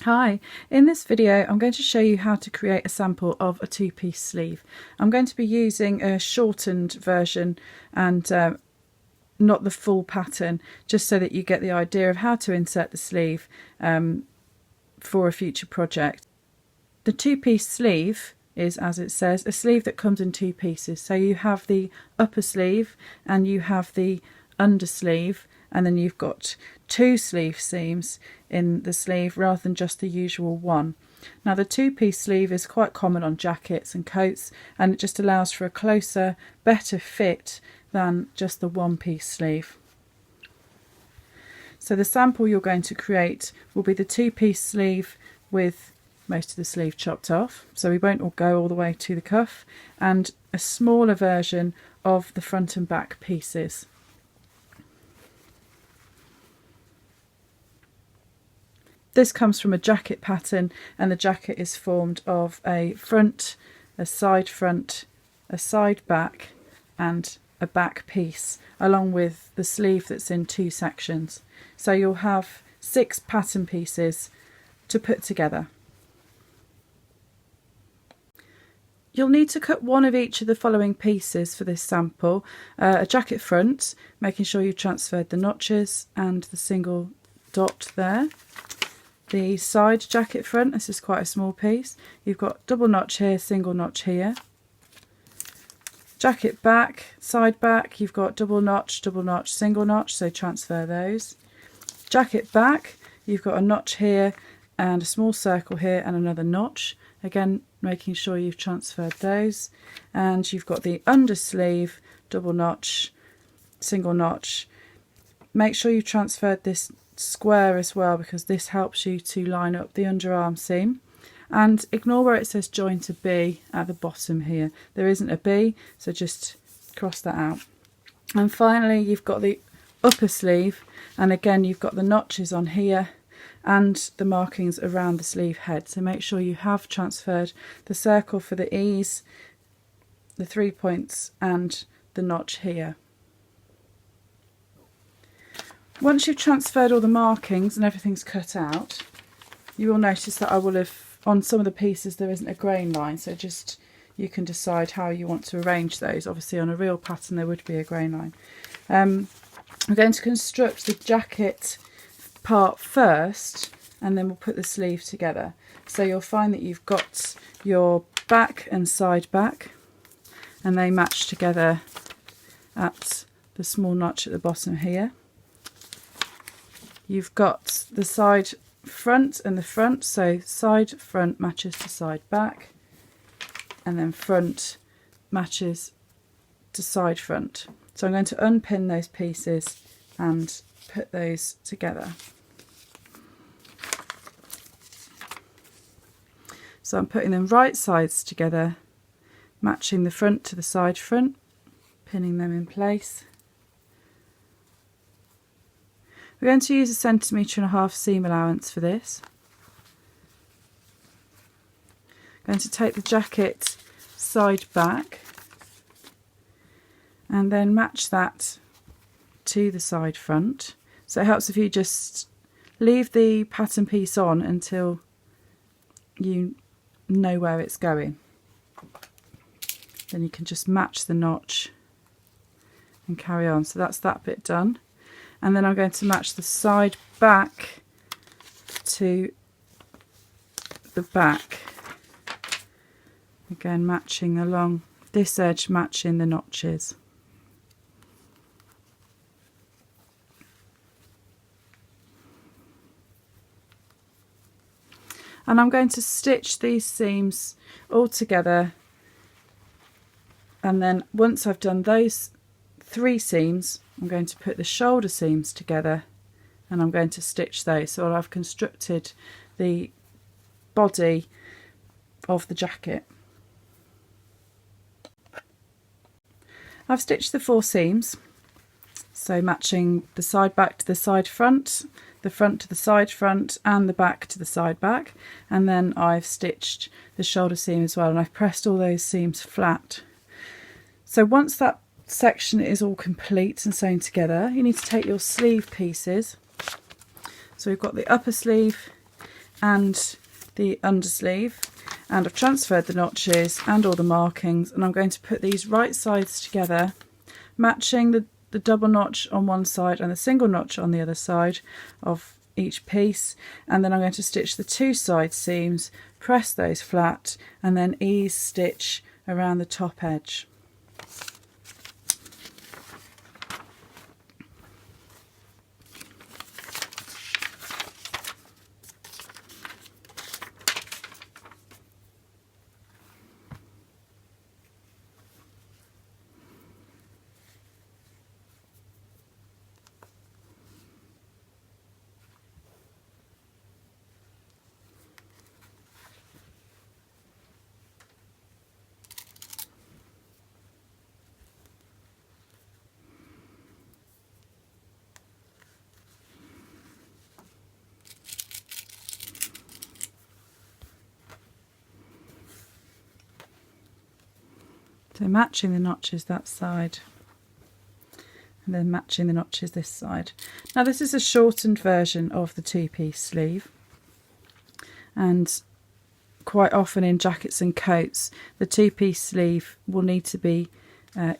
Hi, in this video I'm going to show you how to create a sample of a two-piece sleeve. I'm going to be using a shortened version and not the full pattern, just so that you get the idea of how to insert the sleeve for a future project. The two-piece sleeve is, as it says, a sleeve that comes in two pieces. So you have the upper sleeve and you have the under sleeve, and then you've got two sleeve seams in the sleeve rather than just the usual one. Now the two-piece sleeve is quite common on jackets and coats, and it just allows for a closer, better fit than just the one-piece sleeve. So the sample you're going to create will be the two-piece sleeve with most of the sleeve chopped off, so we won't all go all the way to the cuff, and a smaller version of the front and back pieces. This comes from a jacket pattern, and the jacket is formed of a front, a side back and a back piece, along with the sleeve that's in two sections. So you'll have 6 pattern pieces to put together. You'll need to cut one of each of the following pieces for this sample. A jacket front, making sure you've transferred the notches and the single dot there. The side jacket front, this is quite a small piece. You've got double notch here, single notch here. Jacket back, side back, you've got double notch, single notch, so transfer those. Jacket back, you've got a notch here and a small circle here and another notch. Again, making sure you've transferred those. And you've got the under sleeve, double notch, single notch. Make sure you've transferred this square as well, because this helps you to line up the underarm seam. And ignore where it says joint a B at the bottom here. There isn't a B, so just cross that out. And finally you've got the upper sleeve, and again you've got the notches on here and the markings around the sleeve head, so make sure you have transferred the circle for the ease, the 3 points and the notch here. Once you've transferred all the markings and everything's cut out, you will notice that I will have, on some of the pieces there isn't a grain line, so just you can decide how you want to arrange those. Obviously on a real pattern there would be a grain line. I'm going to construct the jacket part first, and then we'll put the sleeve together. So you'll find that you've got your back and side back, and they match together at the small notch at the bottom here. You've got the side front and the front, so side front matches to side back, and then front matches to side front. So I'm going to unpin those pieces and put those together. So I'm putting them right sides together, matching the front to the side front, pinning them in place. We're going to use 1.5 centimetres seam allowance for this. I'm going to take the jacket side back and then match that to the side front. So it helps if you just leave the pattern piece on until you know where it's going. Then you can just match the notch and carry on. So that's that bit done. And then I'm going to match the side back to the back. Again, matching along this edge, matching the notches. And I'm going to stitch these seams all together, and then once I've done those 3 seams, I'm going to put the shoulder seams together and I'm going to stitch those. So I've constructed the body of the jacket. I've stitched the 4 seams, so matching the side back to the side front, the front to the side front and the back to the side back, and then I've stitched the shoulder seam as well, and I've pressed all those seams flat. So once that section is all complete and sewn together, you need to take your sleeve pieces. So we've got the upper sleeve and the undersleeve, and I've transferred the notches and all the markings, and I'm going to put these right sides together, matching the double notch on one side and the single notch on the other side of each piece, and then I'm going to stitch the two side seams, press those flat, and then ease stitch around the top edge. So matching the notches that side, and then matching the notches this side. Now this is a shortened version of the two-piece sleeve, and quite often in jackets and coats the two-piece sleeve will need to be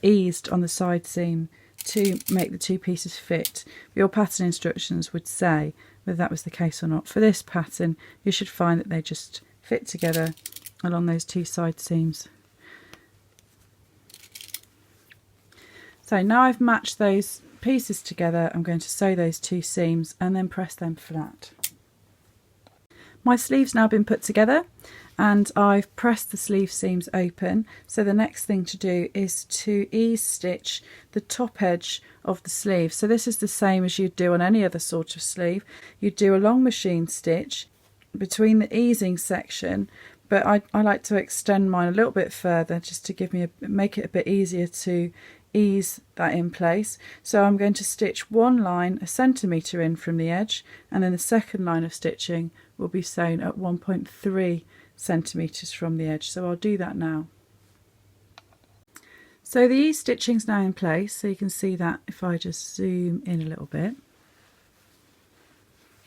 eased on the side seam to make the two pieces fit. Your pattern instructions would say whether that was the case or not. For this pattern you should find that they just fit together along those two side seams. So now I've matched those pieces together, I'm going to sew those two seams and then press them flat. My sleeve's now been put together and I've pressed the sleeve seams open, so the next thing to do is to ease stitch the top edge of the sleeve. So this is the same as you'd do on any other sort of sleeve. You'd do a long machine stitch between the easing section, but I like to extend mine a little bit further just to make it a bit easier to ease that in place. So I'm going to stitch one line 1 centimetre in from the edge, and then the second line of stitching will be sewn at 1.3 centimetres from the edge. So I'll do that now. So the ease stitching's now in place, so you can see that if I just zoom in a little bit,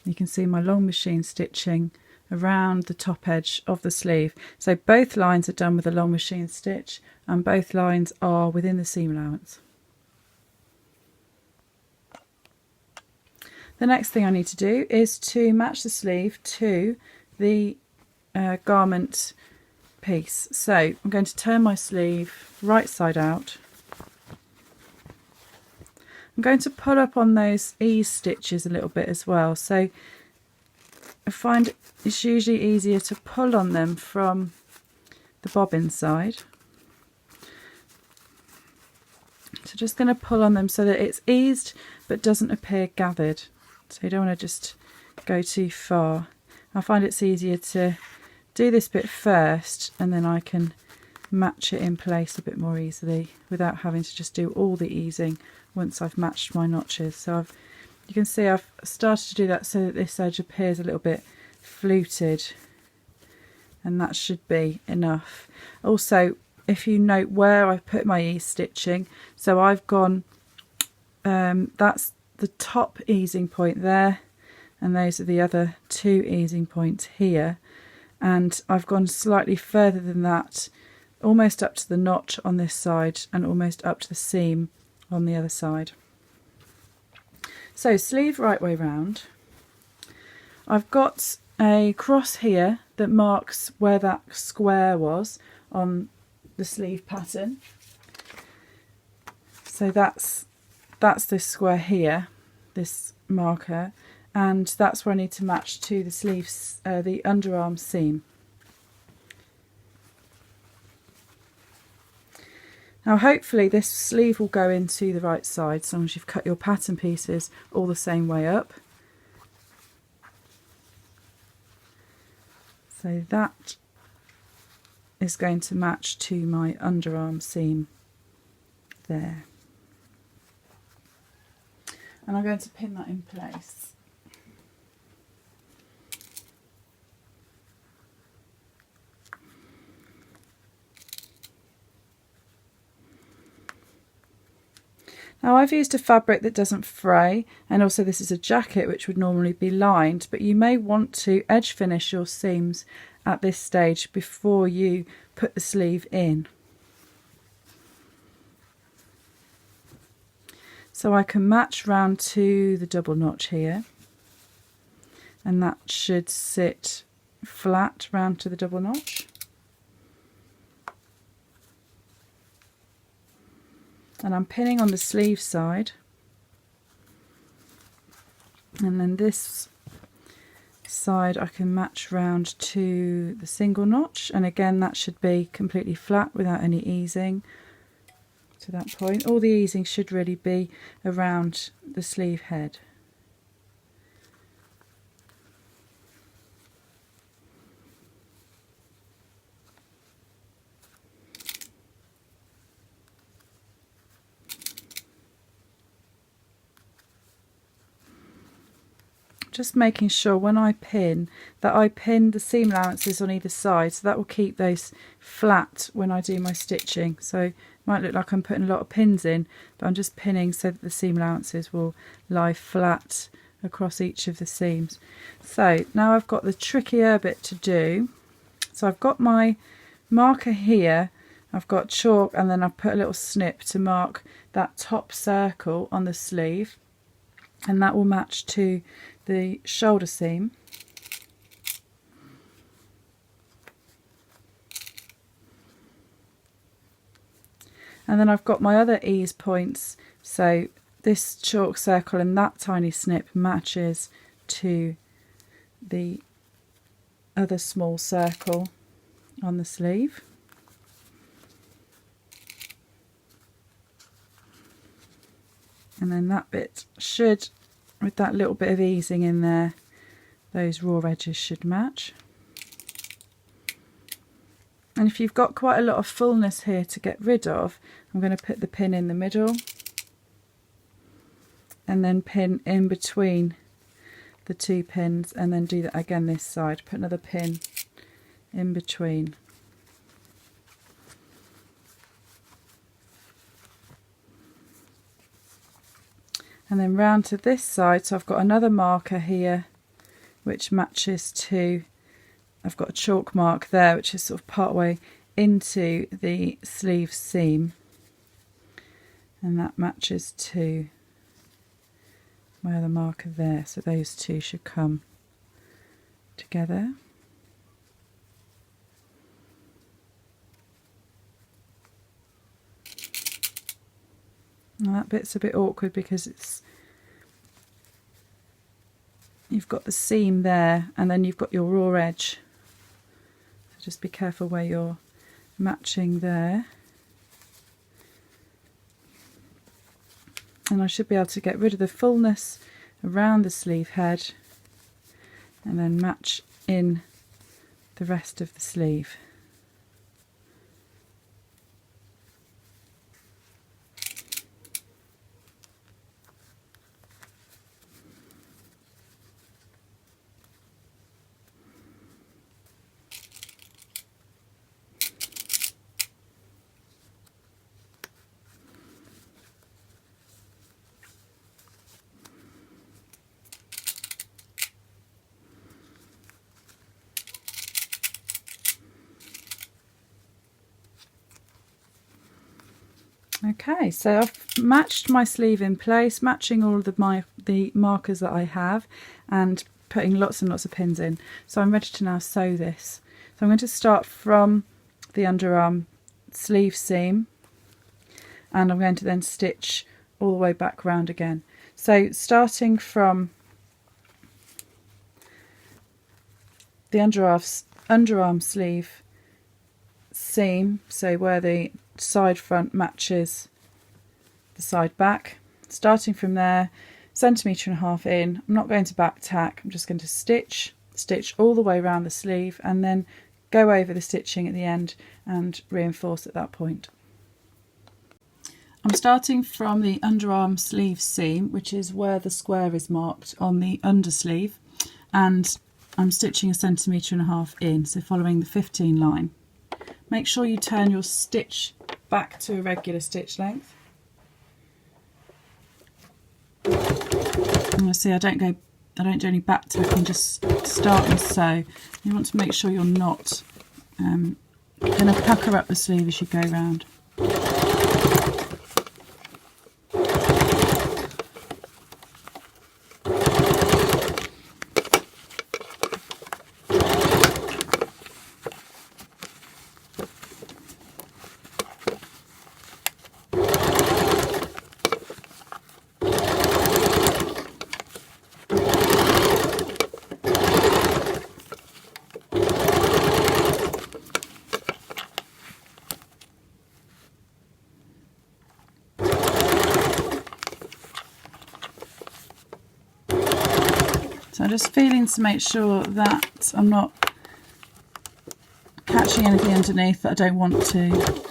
you can see my long machine stitching around the top edge of the sleeve. So both lines are done with a long machine stitch and both lines are within the seam allowance. The next thing I need to do is to match the sleeve to the garment piece. So I'm going to turn my sleeve right side out. I'm going to pull up on those ease stitches a little bit as well. So I find it's usually easier to pull on them from the bobbin side. So just going to pull on them so that it's eased but doesn't appear gathered. So you don't want to just go too far. I find it's easier to do this bit first and then I can match it in place a bit more easily without having to just do all the easing once I've matched my notches. So you can see I've started to do that so that this edge appears a little bit fluted, and that should be enough. Also, if you note where I've put my ease stitching, so I've gone, that's the top easing point there, and those are the other two easing points here, and I've gone slightly further than that, almost up to the notch on this side and almost up to the seam on the other side. So sleeve right way round. I've got a cross here that marks where that square was on the sleeve pattern. So that's this square here, this marker, and that's where I need to match to the sleeves, the underarm seam. Now hopefully this sleeve will go into the right side as long as you've cut your pattern pieces all the same way up. So that is going to match to my underarm seam there. And I'm going to pin that in place. Now I've used a fabric that doesn't fray, and also this is a jacket which would normally be lined, but you may want to edge finish your seams at this stage before you put the sleeve in. So I can match round to the double notch here, and that should sit flat round to the double notch. And I'm pinning on the sleeve side, and then this side I can match round to the single notch, and again that should be completely flat without any easing to that point. All the easing should really be around the sleeve head. Just making sure when I pin that I pin the seam allowances on either side, so that will keep those flat when I do my stitching. So it might look like I'm putting a lot of pins in, but I'm just pinning so that the seam allowances will lie flat across each of the seams. So now I've got the trickier bit to do. So I've got my marker here, I've got chalk, and then I've put a little snip to mark that top circle on the sleeve, and that will match to the shoulder seam. And then I've got my other ease points, so this chalk circle and that tiny snip matches to the other small circle on the sleeve. And then that bit should, with that little bit of easing in there, those raw edges should match. And if you've got quite a lot of fullness here to get rid of, I'm going to put the pin in the middle and then pin in between the two pins, and then do that again this side. Put another pin in between. And then round to this side, so I've got another marker here which matches to, I've got a chalk mark there which is sort of part way into the sleeve seam, and that matches to my other marker there, so those two should come together. Now that bit's a bit awkward because you've got the seam there and then you've got your raw edge, so just be careful where you're matching there. And I should be able to get rid of the fullness around the sleeve head and then match in the rest of the sleeve. Okay, so I've matched my sleeve in place, matching all of the markers that I have, and putting lots and lots of pins in. So I'm ready to now sew this. So I'm going to start from the underarm sleeve seam, and I'm going to then stitch all the way back round again. So starting from the underarm sleeve seam, so where the side front matches the side back, starting from there, 1.5 centimetres in. I'm not going to back tack, I'm just going to stitch all the way around the sleeve and then go over the stitching at the end and reinforce at that point. I'm starting from the underarm sleeve seam, which is where the square is marked on the undersleeve, and I'm stitching 1.5 centimetres in, so following the 15 line. Make sure you turn your stitch back to a regular stitch length. you see I don't do any back tacking, just start and sew. You want to make sure you're not going to pucker up the sleeve as you go round. So I'm just feeling to make sure that I'm not catching anything underneath that I don't want to.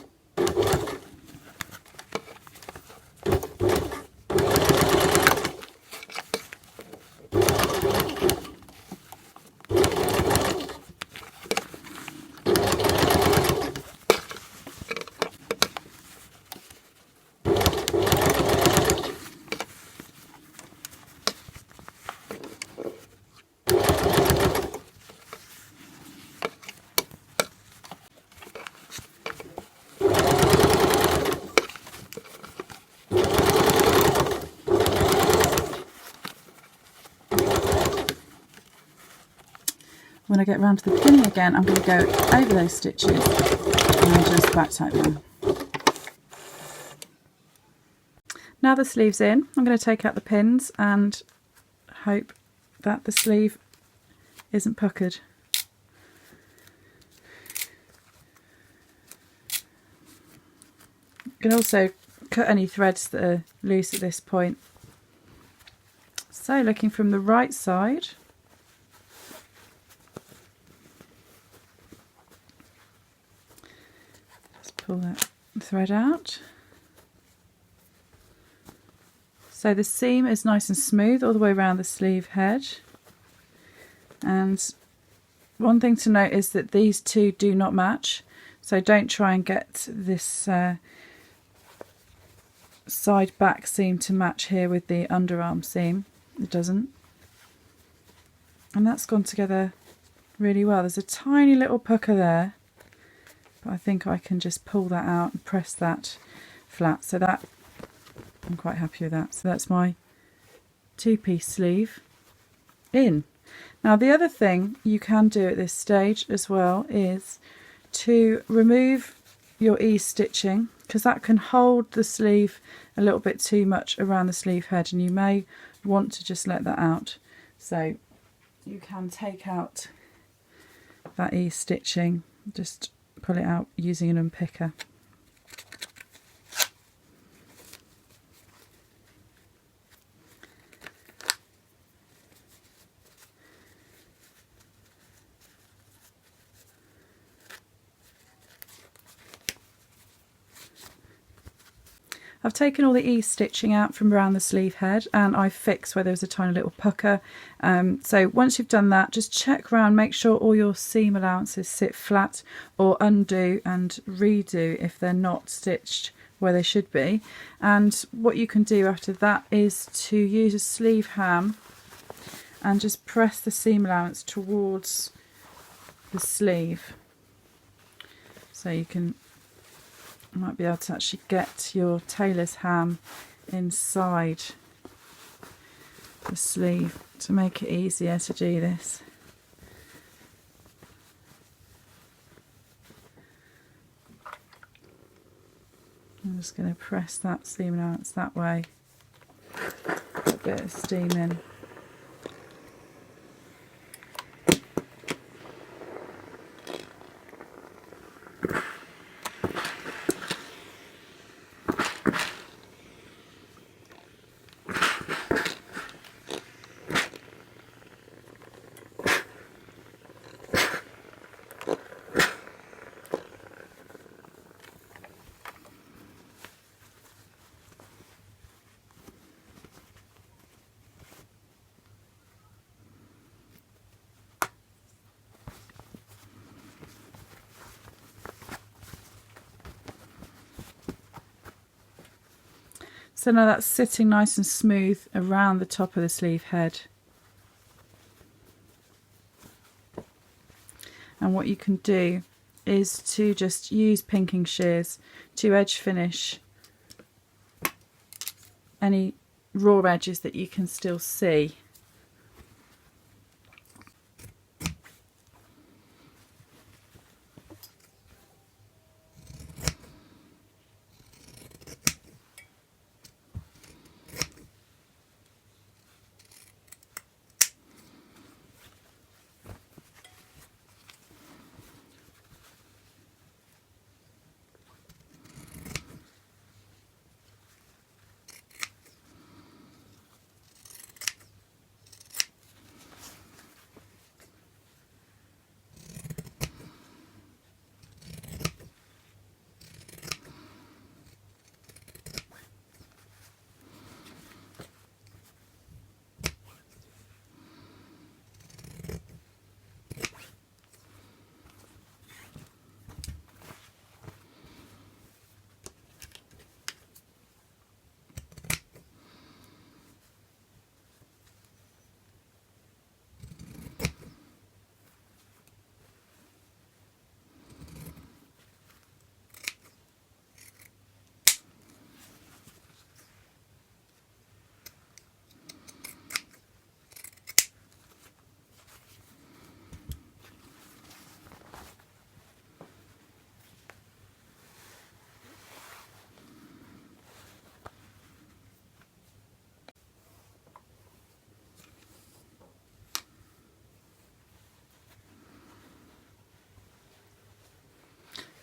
When I get round to the beginning again, I'm going to go over those stitches and just back tack them. Now the sleeve's in, I'm going to take out the pins and hope that the sleeve isn't puckered. You can also cut any threads that are loose at this point. So looking from the right side, pull that thread out. So the seam is nice and smooth all the way around the sleeve head. And one thing to note is that these two do not match. So don't try and get this side back seam to match here with the underarm seam. It doesn't. And that's gone together really well. There's a tiny little pucker there, but I think I can just pull that out and press that flat. So that, I'm quite happy with that. So that's my two-piece sleeve in. Now the other thing you can do at this stage as well is to remove your ease stitching, because that can hold the sleeve a little bit too much around the sleeve head, and you may want to just let that out. So you can take out that ease stitching, just pull it out using an unpicker. I've taken all the ease stitching out from around the sleeve head, and I've fixed where there's a tiny little pucker. So once you've done that, just check around, make sure all your seam allowances sit flat, or undo and redo if they're not stitched where they should be. And what you can do after that is to use a sleeve ham and just press the seam allowance towards the sleeve. So you might be able to actually get your tailor's ham inside the sleeve to make it easier to do this. I'm just going to press that seam allowance that way, put a bit of steam in. So now that's sitting nice and smooth around the top of the sleeve head. And what you can do is to just use pinking shears to edge finish any raw edges that you can still see.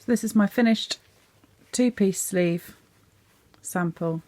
So this is my finished two-piece sleeve sample.